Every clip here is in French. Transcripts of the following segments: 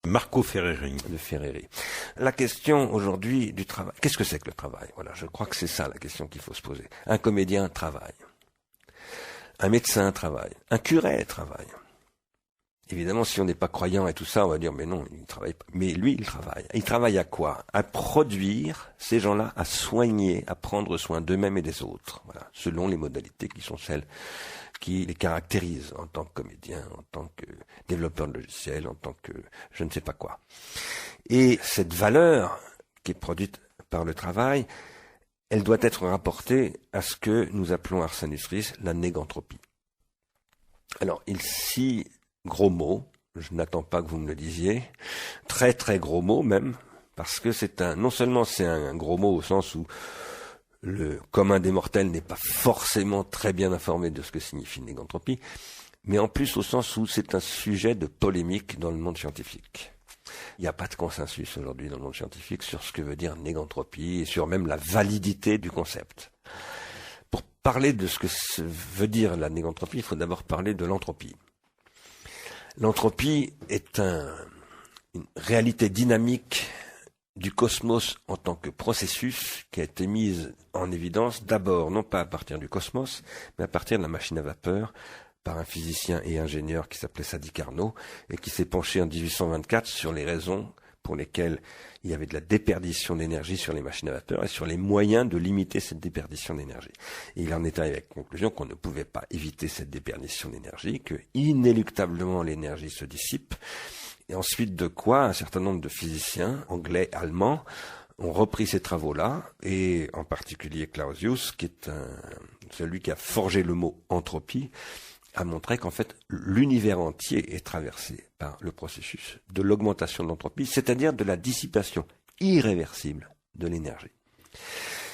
Marco Ferreri. De Ferreri. La question aujourd'hui du travail. Qu'est-ce que c'est que le travail? Voilà, je crois que c'est ça la question qu'il faut se poser. Un comédien travaille. Un médecin travaille. Un curé travaille. Évidemment, si on n'est pas croyant et tout ça, on va dire, mais non, il travaille pas. Mais lui, il travaille. Il travaille à quoi? À produire ces gens-là, à soigner, à prendre soin d'eux-mêmes et des autres. Voilà, selon les modalités qui sont celles qui les caractérisent en tant que comédien, en tant que développeur de logiciels, en tant que je ne sais pas quoi. Et cette valeur qui est produite par le travail, elle doit être rapportée à ce que nous appelons Ars Industries la négantropie. Alors, ici, gros mot, je n'attends pas que vous me le disiez, très très gros mot même, parce que non seulement c'est un gros mot au sens où le commun des mortels n'est pas forcément très bien informé de ce que signifie négantropie, mais en plus au sens où c'est un sujet de polémique dans le monde scientifique. Il n'y a pas de consensus aujourd'hui dans le monde scientifique sur ce que veut dire négantropie et sur même la validité du concept. Pour parler de ce que veut dire la négantropie, il faut d'abord parler de l'entropie. L'entropie est une réalité dynamique du cosmos en tant que processus qui a été mise en évidence d'abord, non pas à partir du cosmos, mais à partir de la machine à vapeur, par un physicien et ingénieur qui s'appelait Sadi Carnot, et qui s'est penché en 1824 sur les raisons pour lesquelles il y avait de la déperdition d'énergie sur les machines à vapeur et sur les moyens de limiter cette déperdition d'énergie. Et il en est arrivé avec la conclusion qu'on ne pouvait pas éviter cette déperdition d'énergie, que inéluctablement l'énergie se dissipe, et ensuite de quoi un certain nombre de physiciens anglais, allemands, ont repris ces travaux-là, et en particulier Clausius, qui est celui qui a forgé le mot entropie, a montré qu'en fait l'univers entier est traversé par le processus de l'augmentation de l'entropie, c'est-à-dire de la dissipation irréversible de l'énergie.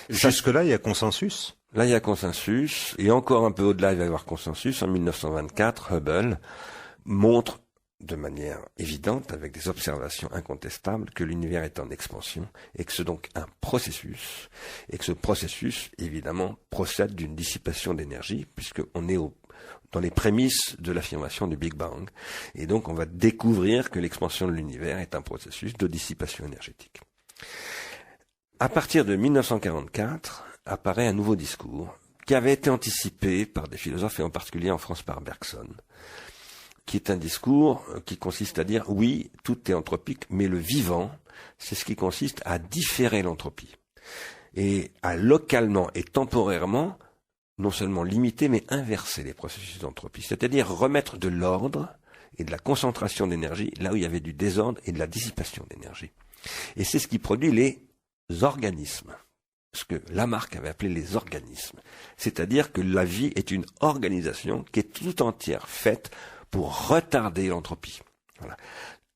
Jusque-là, il y a consensus? Là, il y a consensus, et encore un peu au-delà, il va y avoir consensus. En 1924, Hubble montre de manière évidente, avec des observations incontestables, que l'univers est en expansion et que c'est donc un processus, et que ce processus, évidemment, procède d'une dissipation d'énergie, puisqu'on est dans les prémices de l'affirmation du Big Bang, et donc on va découvrir que l'expansion de l'univers est un processus de dissipation énergétique. À partir de 1944, apparaît un nouveau discours qui avait été anticipé par des philosophes, et en particulier en France par Bergson, qui est un discours qui consiste à dire, oui, tout est anthropique, mais le vivant, c'est ce qui consiste à différer l'entropie, et à localement et temporairement, non seulement limiter, mais inverser les processus d'entropie, c'est-à-dire remettre de l'ordre et de la concentration d'énergie là où il y avait du désordre et de la dissipation d'énergie. Et c'est ce qui produit les organismes, ce que Lamarck avait appelé les organismes, c'est-à-dire que la vie est une organisation qui est tout entière faite pour retarder l'entropie. Voilà.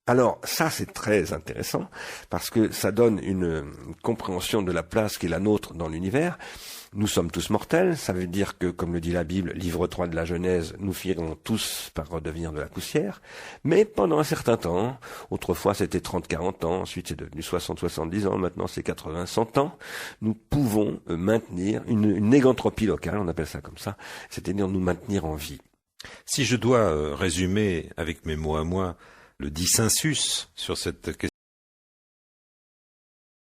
Alors ça c'est très intéressant parce que ça donne une compréhension de la place qui est la nôtre dans l'univers. Nous sommes tous mortels, ça veut dire que, comme le dit la Bible, livre 3 de la Genèse, nous finirons tous par redevenir de la poussière, mais pendant un certain temps, autrefois c'était 30-40 ans, ensuite c'est devenu 60-70 ans, maintenant c'est 80-100 ans, nous pouvons maintenir une négantropie locale, on appelle ça comme ça, c'est-à-dire nous maintenir en vie. Si je dois résumer avec mes mots à moi le dissensus sur cette question,